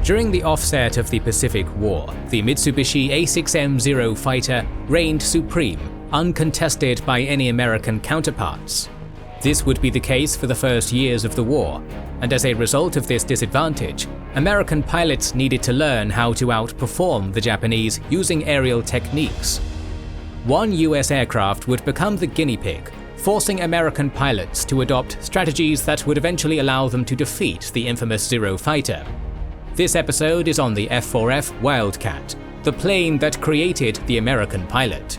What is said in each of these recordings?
During the offset of the Pacific War, the Mitsubishi A6M0 fighter reigned supreme, uncontested by any American counterparts. This would be the case for the first years of the war, and as a result of this disadvantage, American pilots needed to learn how to outperform the Japanese using aerial techniques. One US aircraft would become the guinea pig, forcing American pilots to adopt strategies that would eventually allow them to defeat the infamous Zero fighter. This episode is on the F4F Wildcat, the plane that created the American pilot.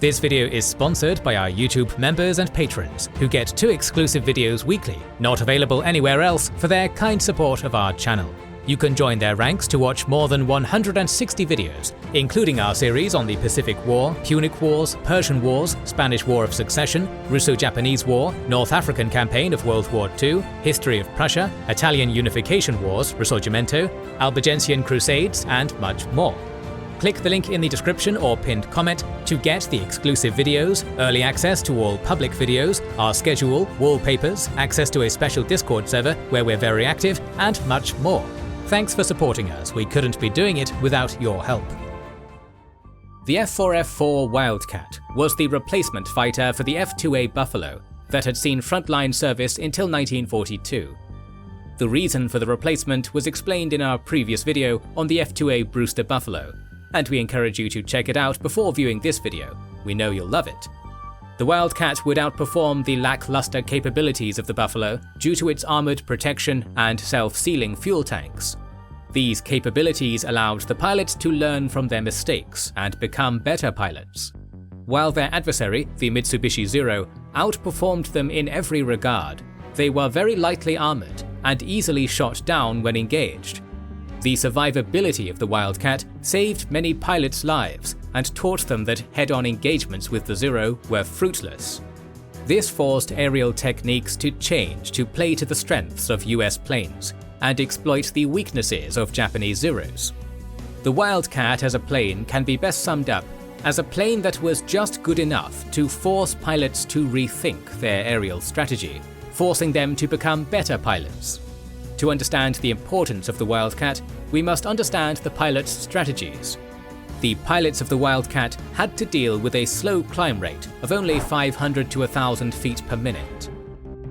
This video is sponsored by our YouTube members and patrons, who get 2 exclusive videos weekly, not available anywhere else, for their kind support of our channel. You can join their ranks to watch more than 160 videos, including our series on the Pacific War, Punic Wars, Persian Wars, Spanish War of Succession, Russo-Japanese War, North African Campaign of World War II, History of Prussia, Italian Unification Wars, Risorgimento, Albigensian Crusades, and much more. Click the link in the description or pinned comment to get the exclusive videos, early access to all public videos, our schedule, wallpapers, access to a special Discord server where we're very active, and much more. Thanks for supporting us, we couldn't be doing it without your help. The F4F Wildcat was the replacement fighter for the F2A Buffalo that had seen frontline service until 1942. The reason for the replacement was explained in our previous video on the F2A Brewster Buffalo, and we encourage you to check it out before viewing this video. We know you'll love it. The Wildcat would outperform the lackluster capabilities of the Buffalo due to its armored protection and self-sealing fuel tanks. These capabilities allowed the pilots to learn from their mistakes and become better pilots. While their adversary, the Mitsubishi Zero, outperformed them in every regard, they were very lightly armored and easily shot down when engaged. The survivability of the Wildcat saved many pilots' lives and taught them that head-on engagements with the Zero were fruitless. This forced aerial techniques to change to play to the strengths of US planes and exploit the weaknesses of Japanese Zeros. The Wildcat as a plane can be best summed up as a plane that was just good enough to force pilots to rethink their aerial strategy, forcing them to become better pilots. To understand the importance of the Wildcat, we must understand the pilots' strategies. The pilots of the Wildcat had to deal with a slow climb rate of only 500 to 1,000 feet per minute.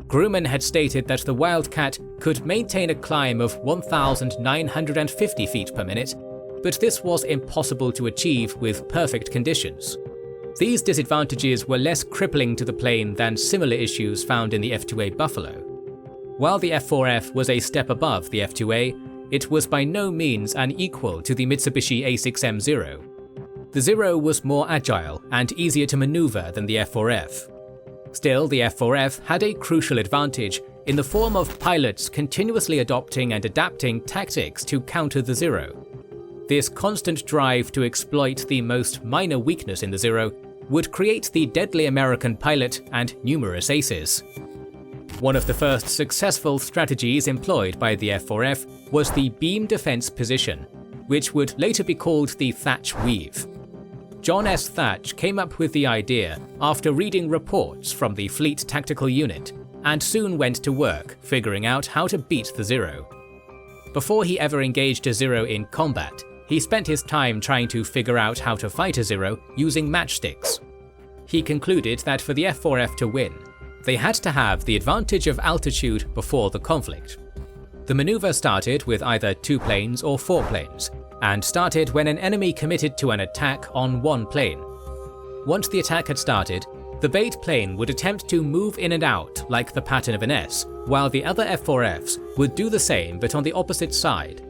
Grumman had stated that the Wildcat could maintain a climb of 1,950 feet per minute, but this was impossible to achieve with perfect conditions. These disadvantages were less crippling to the plane than similar issues found in the F2A Buffalo. While the F4F was a step above the F2A, it was by no means an equal to the Mitsubishi A6M0. The Zero was more agile and easier to maneuver than the F4F. Still, the F4F had a crucial advantage in the form of pilots continuously adopting and adapting tactics to counter the Zero. This constant drive to exploit the most minor weakness in the Zero would create the deadly American pilot and numerous aces. One of the first successful strategies employed by the F4F was the beam defense position, which would later be called the Thach weave. John S. Thach came up with the idea after reading reports from the Fleet Tactical Unit, and soon went to work figuring out how to beat the Zero. Before he ever engaged a Zero in combat, he spent his time trying to figure out how to fight a Zero using matchsticks. He concluded that for the F4F to win, they had to have the advantage of altitude before the conflict. The maneuver started with either 2 planes or 4 planes, and started when an enemy committed to an attack on one plane. Once the attack had started, the bait plane would attempt to move in and out like the pattern of an S, while the other F4Fs would do the same but on the opposite side.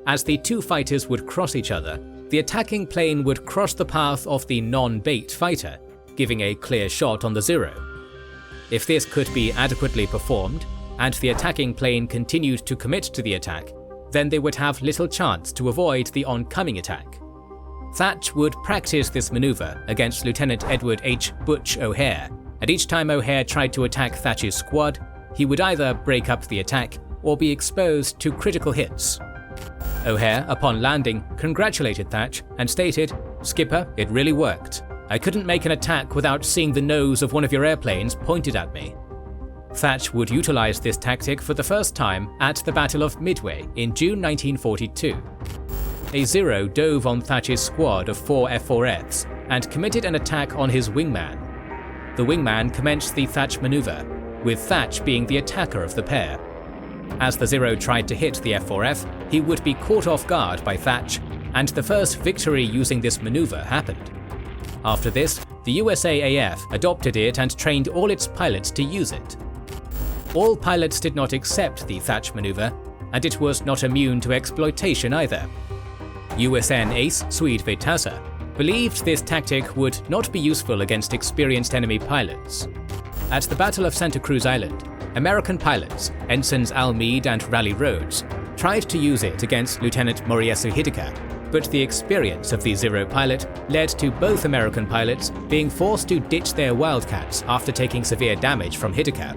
As the 2 fighters would cross each other, the attacking plane would cross the path of the non-bait fighter, giving a clear shot on the Zero. If this could be adequately performed, and the attacking plane continued to commit to the attack, then they would have little chance to avoid the oncoming attack. Thach would practice this maneuver against Lieutenant Edward H. Butch O'Hare, and each time O'Hare tried to attack Thach's squad, he would either break up the attack or be exposed to critical hits. O'Hare, upon landing, congratulated Thach and stated, "Skipper, it really worked. I couldn't make an attack without seeing the nose of one of your airplanes pointed at me." Thach would utilize this tactic for the first time at the Battle of Midway in June 1942. A Zero dove on Thach's squad of 4 F4Fs and committed an attack on his wingman. The wingman commenced the Thach maneuver, with Thach being the attacker of the pair. As the Zero tried to hit the F4F, he would be caught off guard by Thach, and the first victory using this maneuver happened. After this, the USAAF adopted it and trained all its pilots to use it. All pilots did not accept the Thach maneuver, and it was not immune to exploitation either. USN ace Swede Vetasa believed this tactic would not be useful against experienced enemy pilots. At the Battle of Santa Cruz Island, American pilots, Ensigns Al Meade and Raleigh Rhodes, tried to use it against Lieutenant Moriesu Hidaka, but the experience of the Zero pilot led to both American pilots being forced to ditch their Wildcats after taking severe damage from Hidaka.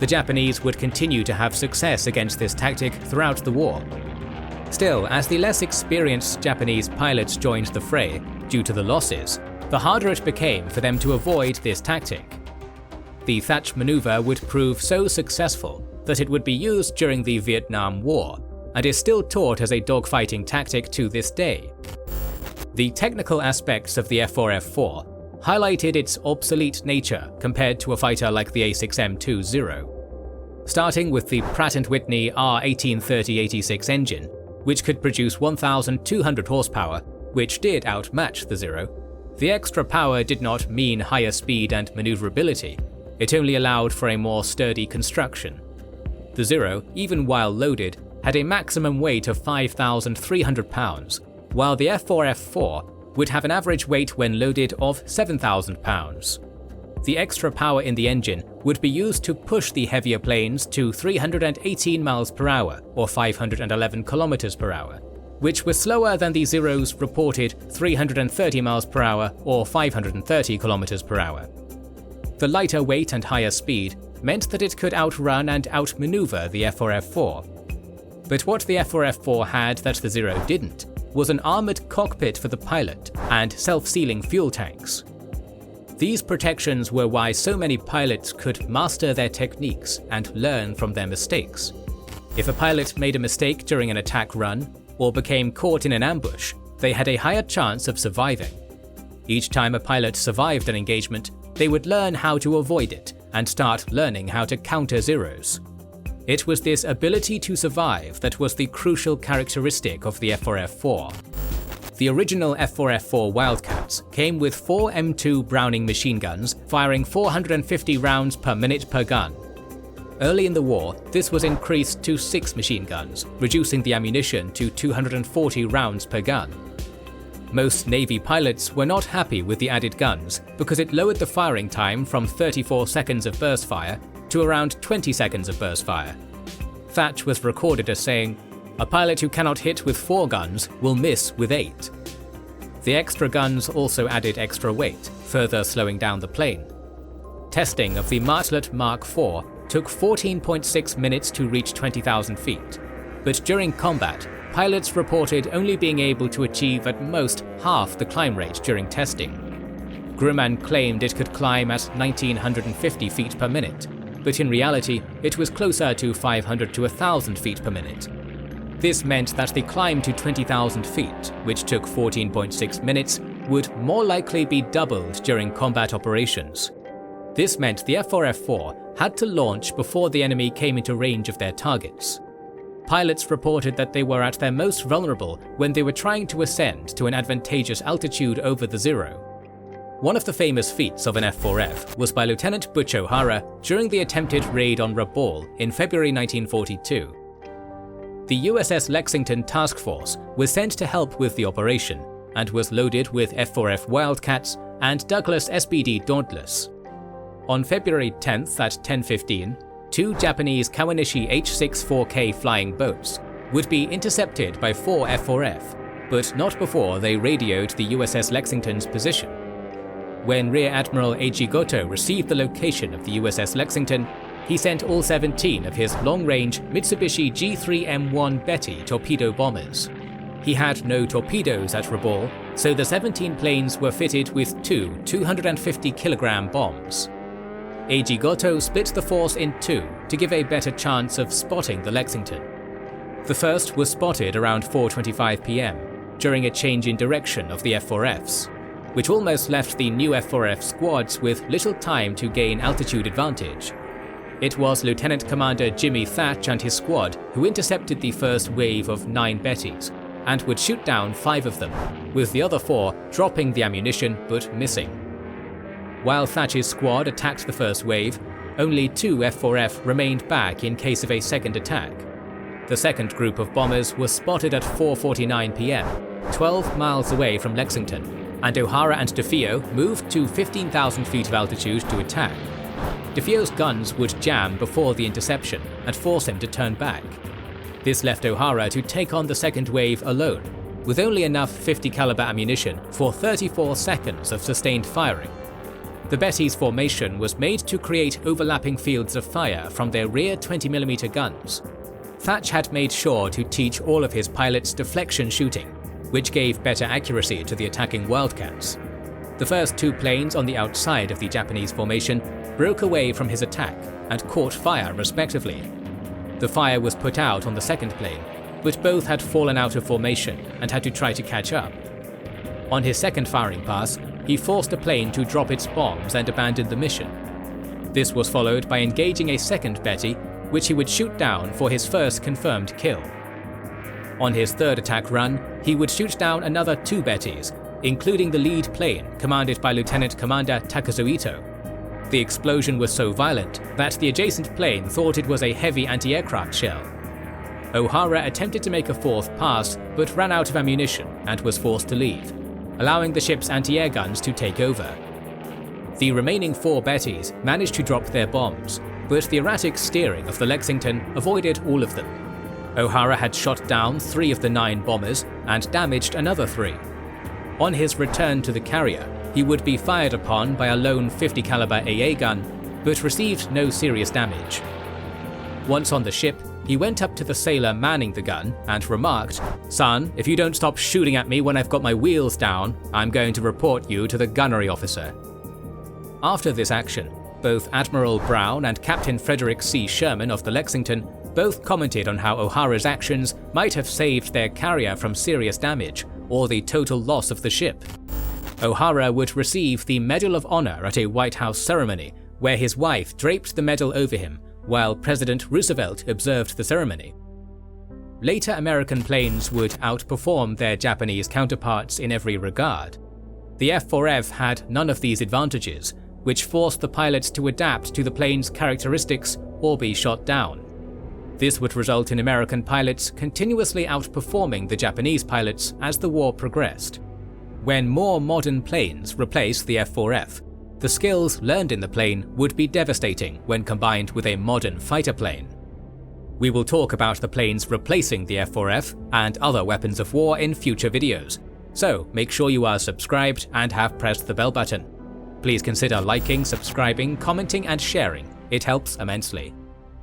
The Japanese would continue to have success against this tactic throughout the war. Still, as the less experienced Japanese pilots joined the fray due to the losses, the harder it became for them to avoid this tactic. The Thach maneuver would prove so successful that it would be used during the Vietnam War, and is still taught as a dogfighting tactic to this day. The technical aspects of the F4F4 highlighted its obsolete nature compared to a fighter like the A6M2 Zero. Starting with the Pratt & Whitney R1830-86 engine, which could produce 1,200 horsepower, which did outmatch the Zero, the extra power did not mean higher speed and maneuverability, it only allowed for a more sturdy construction. The Zero, even while loaded, had a maximum weight of 5,300 pounds, while the F4F4 would have an average weight when loaded of 7,000 pounds. The extra power in the engine would be used to push the heavier planes to 318 miles per hour or 511 kilometers per hour, which was slower than the Zero's reported 330 miles per hour or 530 kilometers per hour. The lighter weight and higher speed meant that it could outrun and outmaneuver the F4F4. But what the F4F4 had that the Zero didn't was an armoured cockpit for the pilot and self-sealing fuel tanks. These protections were why so many pilots could master their techniques and learn from their mistakes. If a pilot made a mistake during an attack run, or became caught in an ambush, they had a higher chance of surviving. Each time a pilot survived an engagement, they would learn how to avoid it and start learning how to counter Zeros. It was this ability to survive that was the crucial characteristic of the F4F4. The original F4F4 Wildcats came with 4 M2 Browning machine guns firing 450 rounds per minute per gun. Early in the war, this was increased to 6 machine guns, reducing the ammunition to 240 rounds per gun. Most Navy pilots were not happy with the added guns because it lowered the firing time from 34 seconds of burst fire to around 20 seconds of burst fire. Thach was recorded as saying, "A pilot who cannot hit with 4 guns will miss with 8. The extra guns also added extra weight, further slowing down the plane. Testing of the Martlet Mark IV took 14.6 minutes to reach 20,000 feet, but during combat, pilots reported only being able to achieve at most half the climb rate during testing. Grumman claimed it could climb at 1,950 feet per minute, but in reality, it was closer to 500 to 1,000 feet per minute. This meant that the climb to 20,000 feet, which took 14.6 minutes, would more likely be doubled during combat operations. This meant the F4F4 had to launch before the enemy came into range of their targets. Pilots reported that they were at their most vulnerable when they were trying to ascend to an advantageous altitude over the Zero. One of the famous feats of an F4F was by Lieutenant Butch during the attempted raid on Rabaul in February 1942. The USS Lexington Task Force was sent to help with the operation, and was loaded with F4F Wildcats and Douglas SBD Dauntless. On February 10th at 10:15, 2 Japanese Kawanishi H-64K flying boats would be intercepted by 4 F4F, but not before they radioed the USS Lexington's position. When Rear Admiral Eiji Goto received the location of the USS Lexington, he sent all 17 of his long-range Mitsubishi G3M1 Betty torpedo bombers. He had no torpedoes at Rabaul, so the 17 planes were fitted with 2 250-kilogram bombs. A.G. Goto split the force in two to give a better chance of spotting the Lexington. The first was spotted around 4:25 p.m. during a change in direction of the F4Fs, which almost left the new F4F squads with little time to gain altitude advantage. It was Lieutenant Commander Jimmy Thach and his squad who intercepted the first wave of 9 Bettys, and would shoot down 5 of them, with the other 4 dropping the ammunition but missing. While Thach's squad attacked the first wave, only 2 F4F remained back in case of a second attack. The second group of bombers was spotted at 4:49 p.m., 12 miles away from Lexington, and O'Hara and DeFeo moved to 15,000 feet of altitude to attack. DeFeo's guns would jam before the interception and force him to turn back. This left O'Hara to take on the second wave alone, with only enough .50 caliber ammunition for 34 seconds of sustained firing. The Betty's formation was made to create overlapping fields of fire from their rear 20mm guns. Thach had made sure to teach all of his pilots deflection shooting, which gave better accuracy to the attacking Wildcats. The first 2 planes on the outside of the Japanese formation broke away from his attack and caught fire respectively. The fire was put out on the second plane, but both had fallen out of formation and had to try to catch up. On his second firing pass, he forced a plane to drop its bombs and abandon the mission. This was followed by engaging a second Betty, which he would shoot down for his first confirmed kill. On his third attack run, he would shoot down another 2 Bettys, including the lead plane commanded by Lieutenant Commander Takazu Ito. The explosion was so violent that the adjacent plane thought it was a heavy anti-aircraft shell. O'Hara attempted to make a 4th pass but ran out of ammunition and was forced to leave, allowing the ship's anti-air guns to take over. The remaining 4 Bettys managed to drop their bombs, but the erratic steering of the Lexington avoided all of them. O'Hara had shot down 3 of the 9 bombers and damaged another 3. On his return to the carrier, he would be fired upon by a lone .50 caliber AA gun, but received no serious damage. Once on the ship, he went up to the sailor manning the gun and remarked, "Son, if you don't stop shooting at me when I've got my wheels down, I'm going to report you to the gunnery officer." After this action, both Admiral Brown and Captain Frederick C. Sherman of the Lexington both commented on how O'Hara's actions might have saved their carrier from serious damage or the total loss of the ship. O'Hara would receive the Medal of Honor at a White House ceremony, where his wife draped the medal over him, while President Roosevelt observed the ceremony. Later American planes would outperform their Japanese counterparts in every regard. The F4F had none of these advantages, which forced the pilots to adapt to the plane's characteristics or be shot down. This would result in American pilots continuously outperforming the Japanese pilots as the war progressed. When more modern planes replaced the F4F, the skills learned in the plane would be devastating when combined with a modern fighter plane. We will talk about the planes replacing the F4F and other weapons of war in future videos, so make sure you are subscribed and have pressed the bell button. Please consider liking, subscribing, commenting and sharing, it helps immensely.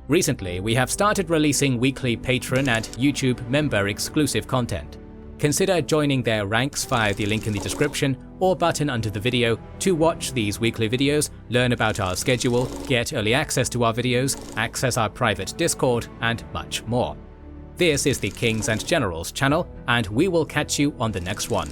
Recently, we have started releasing weekly Patreon and YouTube member exclusive content. Consider joining their ranks via the link in the description or button under the video to watch these weekly videos, learn about our schedule, get early access to our videos, access our private Discord, and much more. This is the Kings and Generals channel, and we will catch you on the next one.